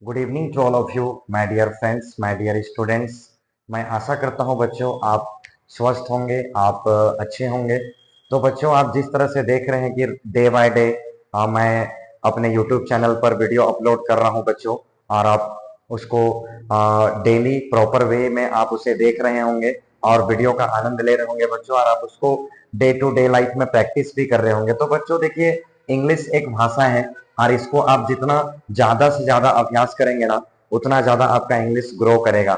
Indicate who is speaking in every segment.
Speaker 1: Good evening to all of you my dear friends, my dear students. मैं आशा करता हूं बच्चों आप स्वस्थ होंगे, आप अच्छे होंगे। तो बच्चों आप जिस तरह से देख रहे हैं कि डे बाय डे मैं अपने यूट्यूब चैनल पर वीडियो अपलोड कर रहा हूं बच्चों, और आप उसको डेली प्रॉपर वे में आप उसे देख रहे होंगे और वीडियो का आनंद ले रहे होंगे बच्चों, और आप उसको डे टू डे लाइफ में प्रैक्टिस भी कर रहे होंगे। तो बच्चों देखिए, इंग्लिश एक भाषा है और इसको आप जितना ज्यादा से ज्यादा अभ्यास करेंगे ना, उतना ज्यादा आपका इंग्लिश ग्रो करेगा।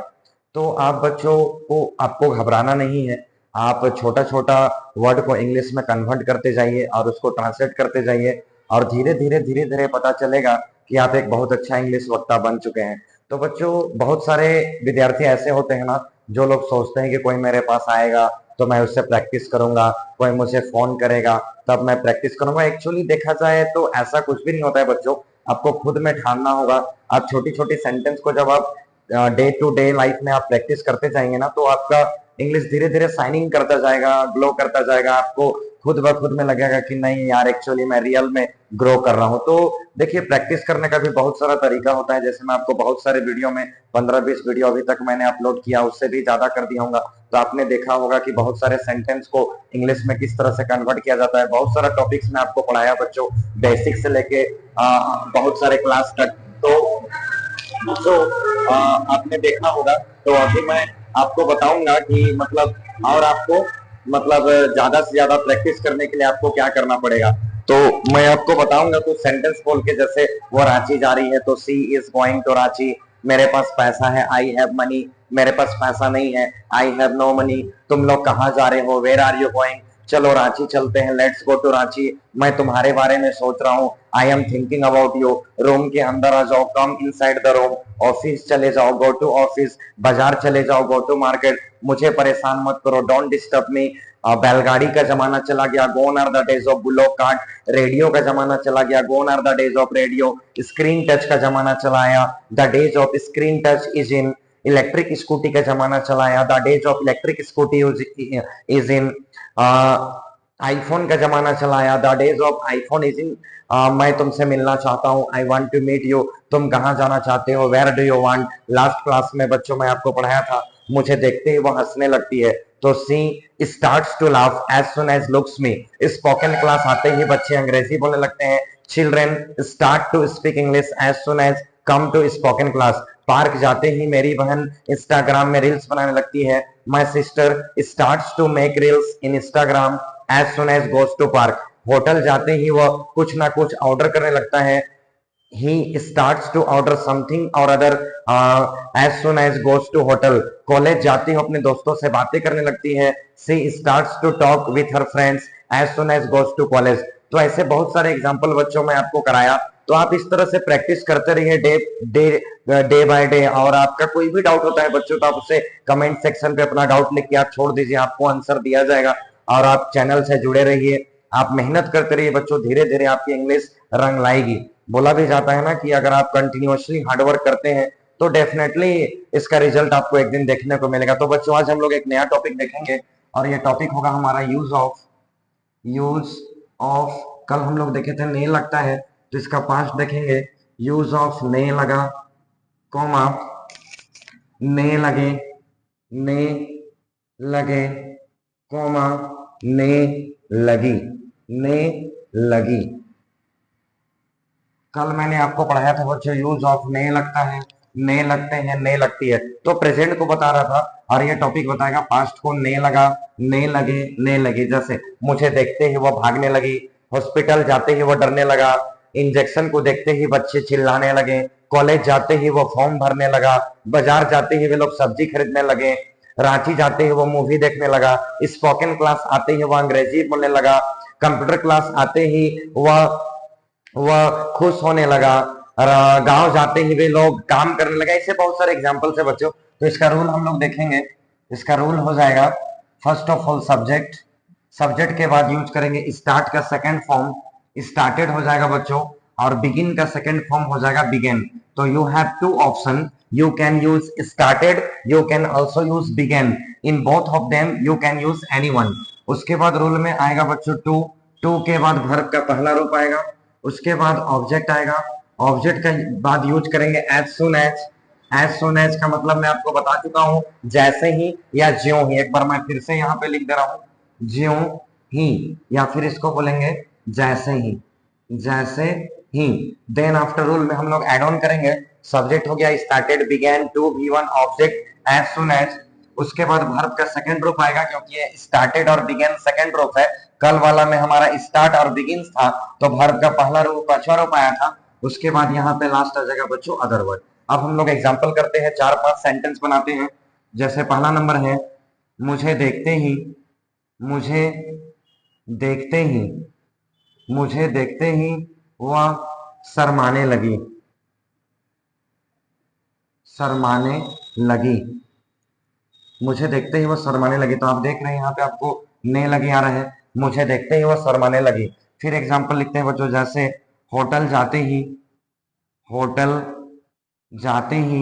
Speaker 1: तो आप बच्चों को आपको घबराना नहीं है। आप छोटा छोटा वर्ड को इंग्लिश में कन्वर्ट करते जाइए और उसको ट्रांसलेट करते जाइए, और धीरे धीरे पता चलेगा कि आप एक बहुत अच्छा इंग्लिश वक्ता बन चुके हैं। तो बच्चों बहुत सारे विद्यार्थी ऐसे होते हैं ना, जो लोग सोचते हैं कि कोई मेरे पास आएगा तो मैं उससे प्रैक्टिस करूंगा, कोई मुझे फोन करेगा तब मैं प्रैक्टिस करूंगा। एक्चुअली देखा जाए तो ऐसा कुछ भी नहीं होता है बच्चों। आपको खुद में ठानना होगा। आप छोटी छोटी सेंटेंस को जब आप डे टू डे लाइफ में आप प्रैक्टिस करते जाएंगे ना, तो आपका इंग्लिश धीरे धीरे साइनिंग करता जाएगा, ग्लो करता जाएगा। आपको खुद ब खुद में लगेगा कि नहीं यार, एक्चुअली मैं रियल में ग्रो कर रहा हूँ। तो देखिए, प्रैक्टिस करने का भी बहुत सारा तरीका होता है। जैसे मैं आपको बहुत सारे वीडियो में 15-20 वीडियो अभी तक मैंने अपलोड किया, उससे भी ज्यादा कर दिया होगा। तो आपने देखा होगा कि बहुत सारे सेंटेंस को इंग्लिश में किस तरह से कन्वर्ट किया जाता है। बहुत सारा टॉपिक्स में आपको पढ़ाया बच्चों, बेसिक से लेके बहुत सारे क्लास तक। तो आपने देखा होगा। तो अभी मैं आपको बताऊंगा कि मतलब, और आपको मतलब ज्यादा से ज्यादा प्रैक्टिस करने के लिए आपको क्या करना पड़ेगा। तो मैं आपको बताऊंगा कुछ सेंटेंस बोल के। जैसे वो रांची जा रही है तो सी इज गोइंग टू रांची। मेरे पास पैसा है, आई हैव मनी। मेरे पास पैसा नहीं है, आई हैव नो मनी। तुम लोग कहाँ जा रहे हो, वेयर आर यू गोइंग। चलो रांची चलते हैं, लेट्स गो टू रांची। मैं तुम्हारे बारे में सोच रहा हूँ, I am thinking about you. Room के अंदर आ जाओ, come inside the room. Office चले जाओ, गो टू ऑफिस। बाजार चले जाओ, गो टू मार्केट। मुझे परेशान मत करो, डोंट डिस्टर्ब मी। बैलगाड़ी का जमाना चला गया, gone are the days of bullock cart. Radio का जमाना चला गया, gone are the days of radio. Screen touch का जमाना चला आया, the days of screen touch is in. Electric scooty का जमाना चला आया, the days of electric scooty is in. IPhone का जमाना चला आया, the days of iPhone is in. मैं तुमसे मिलना चाहता हूँ, I want to meet you. तुम कहाँ जाना चाहते हो, where do you want. Last class में बच्चों मैं आपको पढ़ाया था, मुझे देखते ही वो हंसने लगती है। तो she starts to laugh as soon as looks me. Spoken class आते ही बच्चे अंग्रेजी बोलने लगते हैं। Children start to speak English as soon as come to spoken class. Park जाते ही मेरी बहन इंस्टाग्राम में रील्स बनाने लगती है। My sister starts to make reels in Instagram as soon as goes to park. Hotel जाते ही वह कुछ ना कुछ ऑर्डर करने लगता है। he starts to order something or other as soon as goes to hotel। College जाती है, अपने दोस्तों से बातें करने लगती है। she starts to talk with her friends as soon as goes to college। तो ऐसे बहुत सारे एग्जांपल बच्चों में आपको कराया। तो आप इस तरह से प्रैक्टिस करते रहिए डे डे बाय डे। और आपका कोई भी डाउट होता है बच्चों, तो आप उसे कमेंट सेक्शन पे अपना डाउट लिख के आप छोड़ दीजिए, आपको आंसर दिया जाएगा। और आप चैनल से जुड़े रहिए, आप मेहनत करते रहिए बच्चों, धीरे धीरे आपकी इंग्लिश रंग लाएगी। बोला भी जाता है ना कि अगर आप कंटिन्यूअसली हार्डवर्क करते हैं तो डेफिनेटली इसका रिजल्ट आपको एक दिन देखने को मिलेगा। तो बच्चों आज हम लोग एक नया टॉपिक देखेंगे, और ये टॉपिक होगा हमारा यूज ऑफ। कल हम लोग देखे थे ने लगता है, तो इसका पास्ट देखेंगे। यूज ऑफ ने लगा, कॉमा ने लगे, ने लगे, कॉमा ने लगी, ने लगी। कल मैंने आपको पढ़ाया था बच्चों, यूज ऑफ ने लगता है, ने लगते हैं, ने लगती है। तो प्रेजेंट को बता रहा था, और ये टॉपिक बताएगा पास्ट को। ने लगा, ने लगे, ने लगी। जैसे मुझे देखते ही वो भागने लगी, हॉस्पिटल जाते ही वो डरने लगा, इंजेक्शन को देखते ही बच्चे चिल्लाने लगे, कॉलेज जाते ही वो फॉर्म भरने लगा, बाजार जाते ही वे लोग सब्जी खरीदने लगे, रांची जाते ही वो मूवी देखने लगा, स्पोकन क्लास आते ही वो अंग्रेजी बोलने लगा, कंप्यूटर क्लास आते ही वह खुश होने लगा, गांव जाते ही वे लोग काम करने लगे। ऐसे बहुत सारे एग्जाम्पल्स है बच्चों। तो इसका रूल हम लोग देखेंगे। इसका रूल हो जाएगा, first of all subject, subject के बाद यूज करेंगे स्टार्ट का सेकंड फॉर्म, स्टार्टेड हो जाएगा बच्चों, और बिगिन का सेकंड फॉर्म हो जाएगा बिगेन। तो you have two option, you can use started, you can also use begin. In both of them you can use any one. उसके बाद रूल में आएगा बच्चों टू, टू के बाद वर्ब का पहला रूप आएगा, उसके बाद ऑब्जेक्ट आएगा, ऑब्जेक्ट का बाद यूज करेंगे as soon as. As soon as का मतलब मैं आपको बता चुका हूं, जैसे ही या ज्यों ही। एक बार मैं फिर से यहाँ पे लिख दे रहा हूं, ज्यों ही, या फिर इसको बोलेंगे जैसे ही, जैसे ही। देन आफ्टर रूल में हम लोग एड ऑन करेंगे, सब्जेक्ट हो गया started, begin, to, be one, object as soon as. उसके बाद वर्ब का सेकंड रूप आएगा, क्योंकि ये स्टार्टेड और बिगेन सेकंड रूप है। कल वाला में हमारा स्टार्ट और बिगिंस था, तो वर्ब का पहला रूप पांचवा रूप आया था। उसके बाद यहाँ पे लास्ट आ जाएगा बच्चों अदर वर्ड। अब हम लोग एग्जाम्पल करते हैं, 4-5 सेंटेंस बनाते हैं। जैसे पहला नंबर है, मुझे देखते ही, मुझे देखते ही, मुझे देखते ही वह शर्माने लगी, शर्माने लगी। मुझे देखते ही वो शर्माने लगी, तो आप देख रहे हैं यहाँ पे आपको ने लगी आ रहा है, मुझे देखते ही वो शर्माने लगी। फिर एग्जाम्पल लिखते हैं बच्चों, जैसे होटल जाते ही, होटल जाते ही,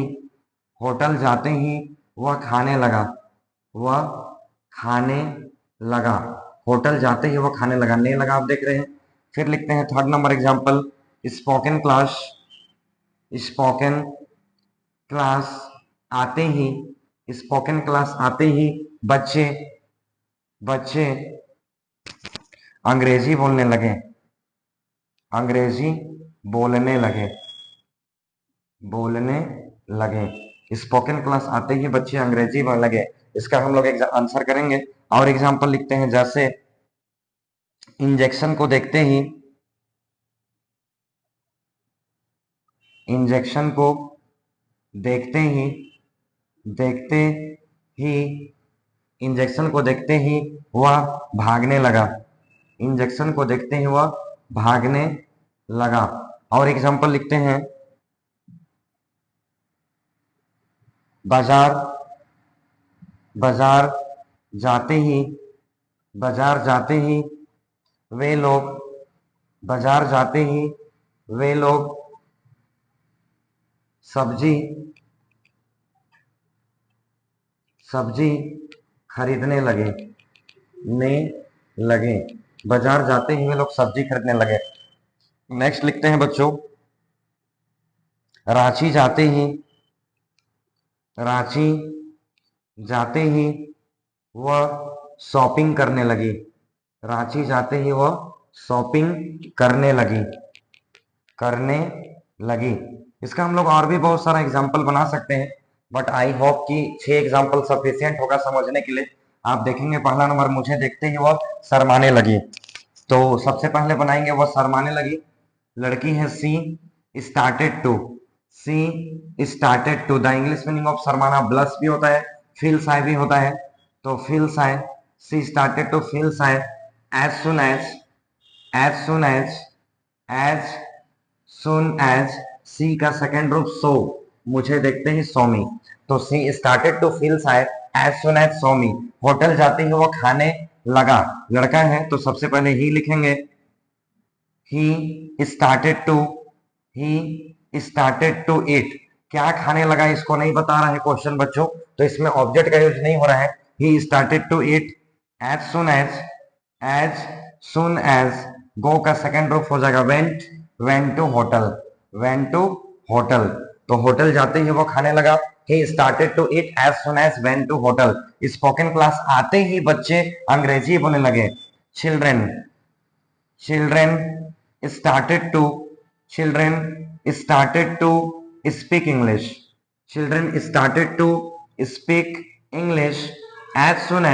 Speaker 1: होटल जाते ही वह खाने लगा, वह खाने लगा। होटल जाते ही वह खाने लगा, ने लगा, आप देख रहे हैं। फिर लिखते हैं third number example, spoken class, spoken class आते ही, स्पोकन क्लास आते ही बच्चे, बच्चे अंग्रेजी बोलने लगे, अंग्रेजी बोलने लगे, बोलने लगे। स्पोकन क्लास आते ही बच्चे अंग्रेजी बोलने लगे। इसका हम लोग आंसर करेंगे। और एग्जाम्पल लिखते हैं, जैसे इंजेक्शन को देखते ही, इंजेक्शन को देखते ही, देखते ही, इंजेक्शन को देखते ही वह भागने लगा, इंजेक्शन को देखते ही वह भागने लगा। और एग्जाम्पल लिखते हैं, बाजार, बाजार जाते ही, बाजार जाते ही वे लोग, बाजार जाते ही वे लोग सब्जी, सब्जी खरीदने लगे, ने लगे। बाजार जाते ही वे लोग सब्जी खरीदने लगे। नेक्स्ट लिखते हैं बच्चों, रांची जाते ही, रांची जाते ही वह शॉपिंग करने लगी, रांची जाते ही वह शॉपिंग करने लगी, करने लगी। इसका हम लोग और भी बहुत सारा एग्जाम्पल बना सकते हैं, बट आई होप कि 6 एग्जाम्पल सफिशियंट होगा समझने के लिए। आप देखेंगे पहला नंबर, मुझे देखते ही वह शर्माने लगी। तो सबसे पहले बनाएंगे वह शर्माने लगी। लड़की है she started to, she started to. The English meaning of शर्माना ब्लश भी होता है, फील शाय भी होता है। तो feel shy, she started to feel shy as soon as, as soon as, as soon as, she का सेकेंड रूप सो, मुझे देखते ही सो मी। तो she started to feel shy as soon as saw me. Hotel जाते ही वो खाने लगा, लड़का है तो सबसे पहले ही लिखेंगे, he started to, he started to eat. क्या खाने लगा इसको नहीं बता रहा है क्वेश्चन बच्चों, तो इसमें ऑब्जेक्ट का यूज नहीं हो रहा है। He started to eat as soon as, as soon as, go का सेकंड रूप हो जाएगा went, went to hotel, went to hotel. तो होटल जाते ही वो खाने लगा, he started to eat as soon as went to hotel. Spoken class आते ही बच्चे अंग्रेजी बोलने लगे, children, children started to, children started to speak English, children started to speak English as soon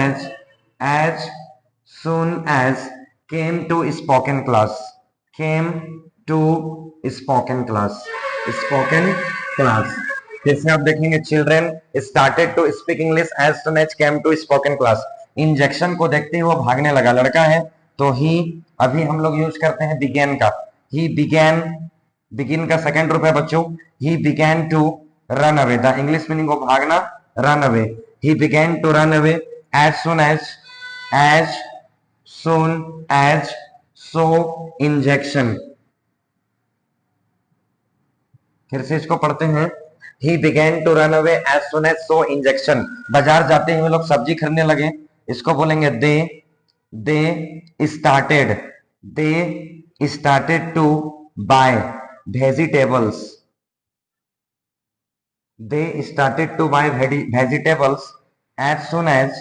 Speaker 1: as came to spoken class, came to spoken class, spoken class। फिर से आप देखेंगे, children started to speak English as soon as came to spoken class. Injection को देखते ही वो भागने लगा, लड़का है तो ही, अभी हम लोग यूज करते हैं बिगेन का, ही बिगेन, बिगिन का सेकंड रूप है बच्चों, he began to run away. The English meaning of भागना, run away. He began to run away as soon as, as soon as saw injection. फिर से इसको पढ़ते हैं, he began to run away as soon as saw injection। बाजार जाते ही वे लोग सब्जी खरीदने लगे, इसको बोलेंगे they started, they started to buy, vegetables. They started to buy vegetables as soon as